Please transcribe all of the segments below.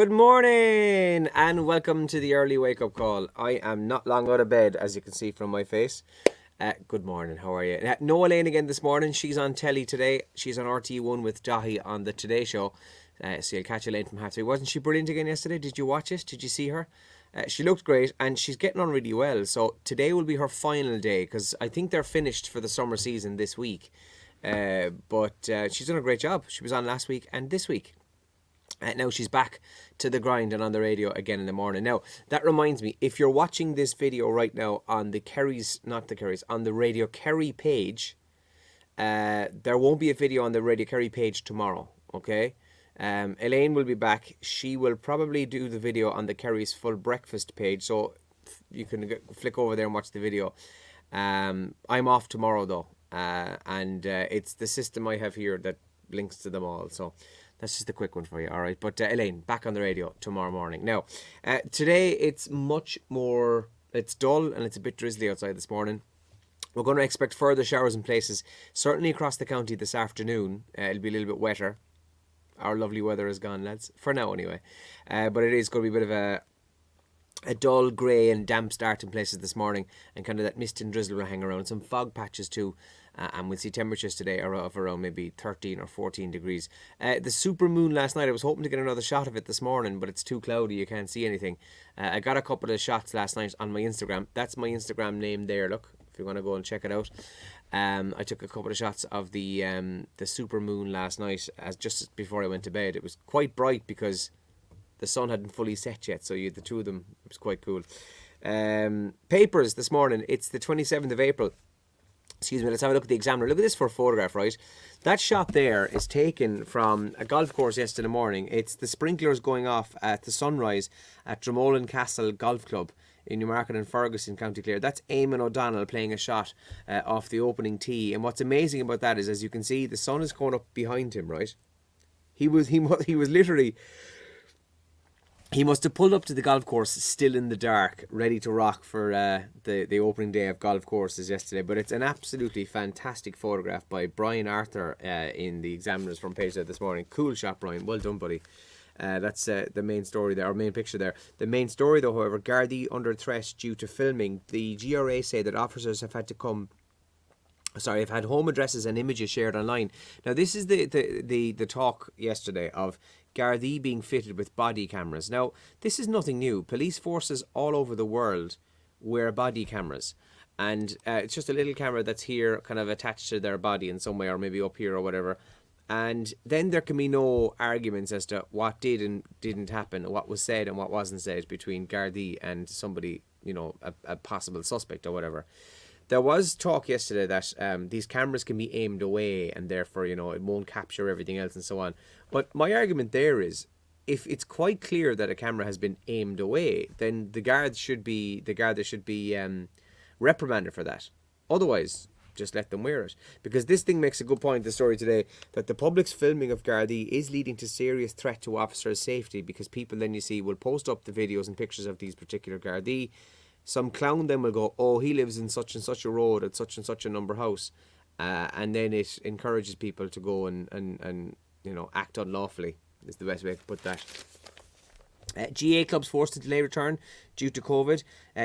Good morning and welcome to the early wake up call. I am not long out of bed, as you can see from my face. Good morning, how are you? No Elaine again this morning. She's on telly today. She's on RT1 with Dahi on the Today Show. So you'll catch Elaine from half 3. Wasn't she brilliant again yesterday? Did you watch it? Did you see her? She looked great and she's getting on really well. So today will be her final day because I think they're finished for the summer season this week. But she's done a great job. She was on last week and this week. Now she's back to the grind and on the radio again in the morning. Now, that reminds me, if you're watching this video right now on the Kerry's, not the Kerry's, on the Radio Kerry page, there won't be a video on the Radio Kerry page tomorrow, okay? Elaine will be back. She will probably do the video on the Kerry's Full Breakfast page, so you can flick over there and watch the video. I'm off tomorrow, though, and it's the system I have here that links to them all, so... That's just a quick one for you, all right? But Elaine, back on the radio tomorrow morning. Now, today it's much more, it's dull and it's a bit drizzly outside this morning. We're going to expect further showers in places, certainly across the county this afternoon. It'll be a little bit wetter. Our lovely weather is gone, lads, for now anyway. But it is going to be a bit of a dull, grey and damp start in places this morning, and kind of that mist and drizzle will hang around. Some fog patches too. And we'll see temperatures today of around maybe 13 or 14 degrees. The super moon last night, I was hoping to get another shot of it this morning, but it's too cloudy, you can't see anything. I got a couple of shots last night on my Instagram. That's my Instagram name there, look, if you want to go and check it out. I took a couple of shots of the super moon last night, just before I went to bed. It was quite bright because the sun hadn't fully set yet, so you had the two of them. It was quite cool. Papers this morning, it's the 27th of April. Excuse me, let's have a look at the Examiner. Look at this for a photograph, right? That shot there is taken from a golf course yesterday morning. It's the sprinklers going off at the sunrise at Dromolan Castle Golf Club in Newmarket and Ferguson, County Clare. That's Eamon O'Donnell playing a shot off the opening tee. And what's amazing about that is, as you can see, the sun is going up behind him, right? He was literally... He must have pulled up to the golf course still in the dark, ready to rock for the opening day of golf courses yesterday. But it's an absolutely fantastic photograph by Brian Arthur in the Examiner's front page there this morning. Cool shot, Brian. Well done, buddy. That's the main story there, or main picture there. The main story, though, however, Gardaí under threat due to filming. The GRA say that officers have had home addresses and images shared online. Now, this is the talk yesterday of Gardaí being fitted with body cameras. Now, this is nothing new. Police forces all over the world wear body cameras. And it's just a little camera that's here kind of attached to their body in some way, or maybe up here or whatever. And then there can be no arguments as to what did and didn't happen, what was said and what wasn't said between Gardaí and somebody, a possible suspect or whatever. There was talk yesterday that these cameras can be aimed away and therefore, it won't capture everything else and so on. But my argument there is, if it's quite clear that a camera has been aimed away, then the guard should be reprimanded for that. Otherwise, just let them wear it. Because this thing makes a good point, the story today, that the public's filming of Gardaí is leading to serious threat to officers' safety, because people then, you see, will post up the videos and pictures of these particular Gardaí. Some clown then will go, oh, he lives in such and such a road at such and such a number house. And then it encourages people to go and act unlawfully, is the best way to put that. GA clubs forced to delay return due to COVID.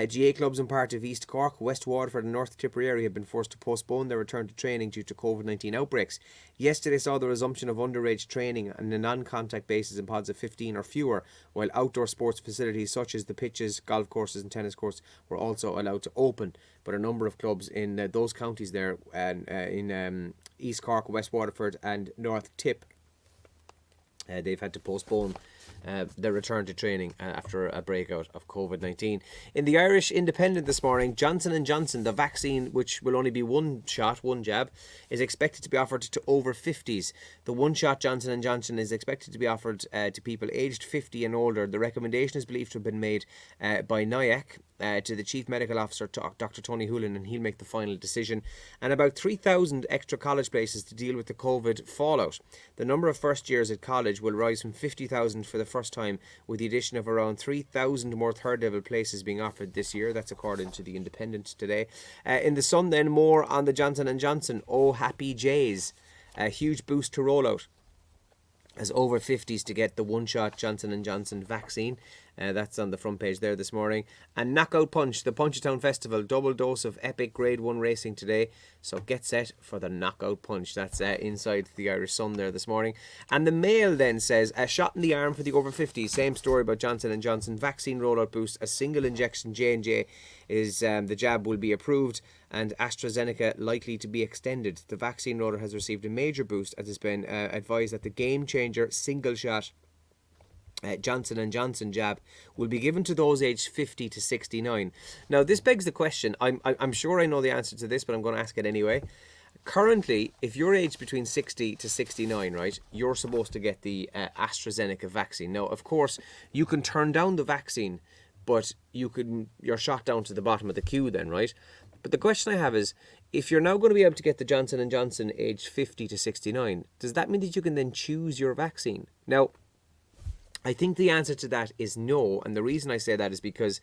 GA clubs in part of East Cork, West Waterford and North Tipperary have been forced to postpone their return to training due to COVID-19 outbreaks. Yesterday saw the resumption of underage training on a non-contact basis in pods of 15 or fewer, while outdoor sports facilities such as the pitches, golf courses and tennis courts were also allowed to open. But a number of clubs in those counties there, in East Cork, West Waterford and North Tip, they've had to postpone their return to training after a breakout of COVID-19. In the Irish Independent this morning, Johnson & Johnson, the vaccine, which will only be one shot, one jab, is expected to be offered to over 50s. The one-shot Johnson & Johnson is expected to be offered to people aged 50 and older. The recommendation is believed to have been made by NIAC to the Chief Medical Officer, Dr. Tony Hoolan, and he'll make the final decision. And about 3,000 extra college places to deal with the COVID fallout. The number of first years at college will rise from 50,000 for the first time, with the addition of around 3,000 more third level places being offered this year. That's according to the Independent today. In the Sun then, more on the Johnson & Johnson. Oh, happy Jays. A huge boost to rollout. as over 50s to get the one-shot Johnson & Johnson vaccine. That's on the front page there this morning. And Knockout Punch, the Punchestown Festival, double dose of epic Grade 1 racing today. So get set for the Knockout Punch. That's inside the Irish Sun there this morning. And the Mail then says, a shot in the arm for the over 50s. Same story about Johnson & Johnson. Vaccine rollout boost. A single injection J&J is the jab will be approved, and AstraZeneca likely to be extended. The vaccine rollout has received a major boost as it's been advised that the game-changer single-shot Johnson & Johnson jab will be given to those aged 50 to 69. Now, this begs the question. I'm sure I know the answer to this, but I'm going to ask it anyway. Currently, if you're aged between 60 to 69, right, you're supposed to get the AstraZeneca vaccine. Now, of course, you can turn down the vaccine, but you're shot down to the bottom of the queue then, right? But the question I have is, if you're now going to be able to get the Johnson & Johnson aged 50 to 69, does that mean that you can then choose your vaccine? Now, I think the answer to that is no, and the reason I say that is because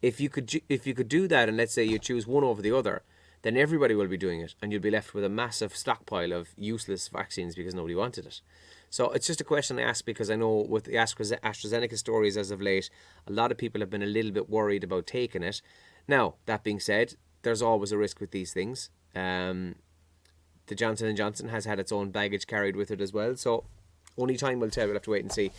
if you could do that, and let's say you choose one over the other, then everybody will be doing it, and you'll be left with a massive stockpile of useless vaccines because nobody wanted it. So it's just a question I ask because I know with the AstraZeneca stories as of late, a lot of people have been a little bit worried about taking it. Now, that being said, there's always a risk with these things. The Johnson & Johnson has had its own baggage carried with it as well, so only time will tell. We'll have to wait and see.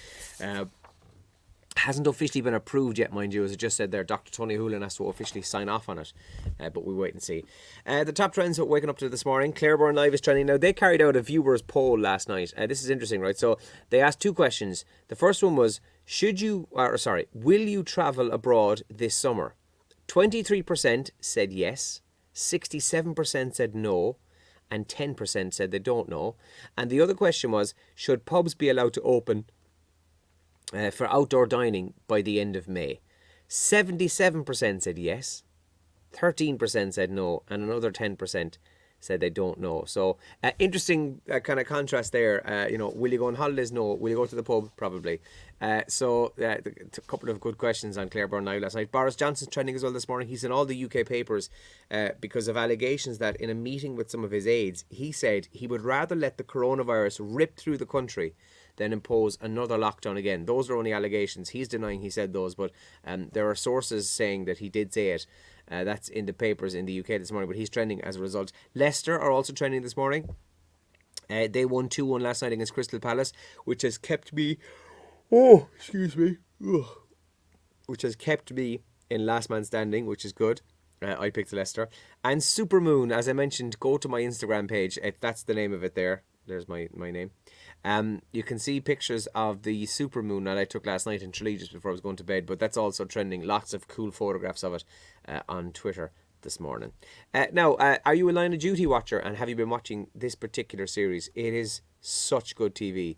Hasn't officially been approved yet, mind you, as I just said there. Dr. Tony Hoolan has to officially sign off on it, but we'll wait and see. The top trends that we're waking up to this morning. Clareburn Live is trending. Now, they carried out a viewers poll last night. This is interesting, right? So they asked two questions. The first one was, will you travel abroad this summer? 23% said yes, 67% said no, and 10% said they don't know. And the other question was, should pubs be allowed to open for outdoor dining by the end of May? 77% said yes, 13% said no, and another 10% said they don't know. So interesting kind of contrast there. Will you go on holidays? No. Will you go to the pub? Probably. A couple of good questions on Clareburn Live last night. Boris Johnson's trending as well this morning. He's in all the UK papers because of allegations that in a meeting with some of his aides, he said he would rather let the coronavirus rip through the country than impose another lockdown again. Those are only allegations. He's denying he said those, but there are sources saying that he did say it. That's in the papers in the UK this morning, but he's trending as a result. Leicester are also trending this morning. They won 2-1 last night against Crystal Palace, which has kept me... which has kept me in last man standing, which is good. I picked Leicester. And Supermoon, as I mentioned, go to my Instagram page. That's the name of it there. There's my name. You can see pictures of the supermoon that I took last night in Tralee just before I was going to bed, but that's also trending. Lots of cool photographs of it on Twitter this morning. Now, are you a Line of Duty watcher, and have you been watching this particular series? It is such good TV.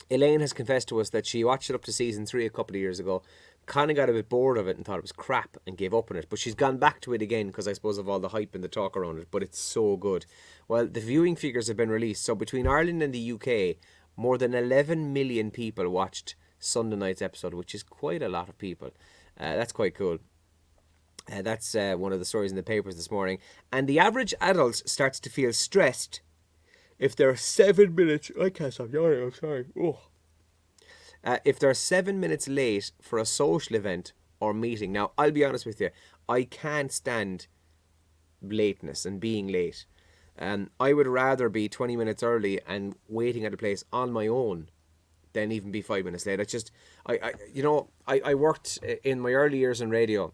Elaine has confessed to us that she watched it up to season 3 a couple of years ago, kind of got a bit bored of it and thought it was crap and gave up on it, but she's gone back to it again because I suppose of all the hype and the talk around it, but it's so good. Well, the viewing figures have been released, so between Ireland and the UK, more than 11 million people watched Sunday night's episode, which is quite a lot of people. That's quite cool. That's one of the stories in the papers this morning. And the average adult starts to feel stressed if they're 7 minutes... I can't stop yawning, I'm sorry. If they're 7 minutes late for a social event or meeting. Now, I'll be honest with you, I can't stand lateness and being late. I would rather be 20 minutes early and waiting at a place on my own than even be 5 minutes late. I worked in my early years in radio.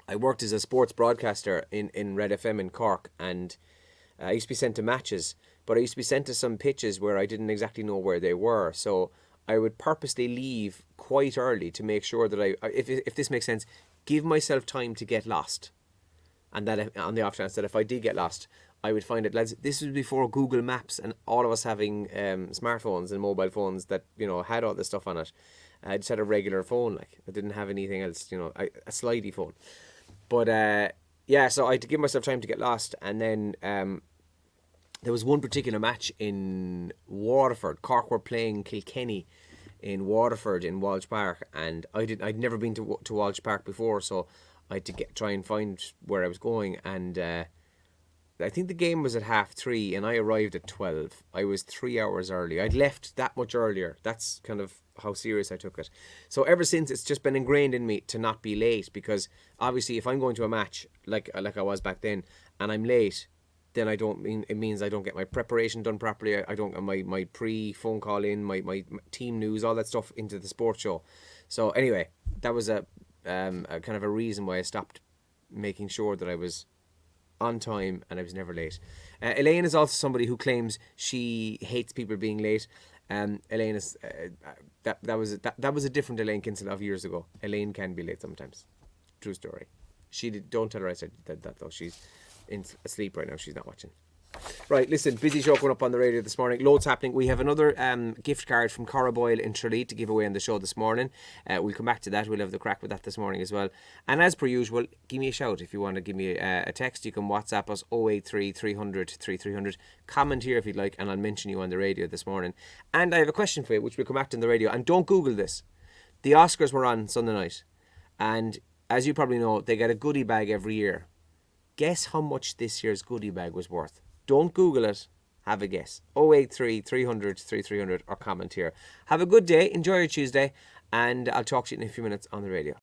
I worked as a sports broadcaster in Red FM in Cork, and I used to be sent to matches, but I used to be sent to some pitches where I didn't exactly know where they were. So I would purposely leave quite early to make sure that if this makes sense, give myself time to get lost. And that on the off chance that if I did get lost, I would find it. This was before Google Maps and all of us having smartphones and mobile phones that had all this stuff on it. I just had a regular phone, I didn't have anything else. A slidey phone. But so I had to give myself time to get lost, and then there was one particular match in Waterford. Cork were playing Kilkenny in Waterford in Walsh Park, and I'd never been to Walsh Park before, so I had to try and find where I was going, and I think the game was at 3:30 and I arrived at 12. I was 3 hours early. I'd left that much earlier. That's kind of how serious I took it. So ever since, it's just been ingrained in me to not be late, because obviously if I'm going to a match like I was back then and I'm late, then it means I don't get my preparation done properly. I don't get my pre-phone call in, my team news, all that stuff into the sports show. So anyway, that was a kind of a reason why I stopped making sure that I was on time and I was never late. Elaine is also somebody who claims she hates people being late. Elaine is that was a different Elaine Kinsella of years ago. Elaine can be late sometimes. True story. Don't tell her I said that though. She's asleep right now. She's not watching. Right, listen, busy show coming up on the radio this morning. Loads happening. We have another gift card from Cara Boyle in Tralee to give away on the show this morning. We'll come back to that. We'll have the crack with that this morning as well. And as per usual, give me a shout if you want to give me a text. You can WhatsApp us 083 300 3300. Comment here if you'd like, and I'll mention you on the radio this morning. And I have a question for you, which we'll come back to on the radio. And don't Google this. The Oscars were on Sunday night, and as you probably know, they get a goodie bag every year. Guess how much this year's goodie bag was worth? Don't Google it. Have a guess. 083 300 3300 or comment here. Have a good day. Enjoy your Tuesday. And I'll talk to you in a few minutes on the radio.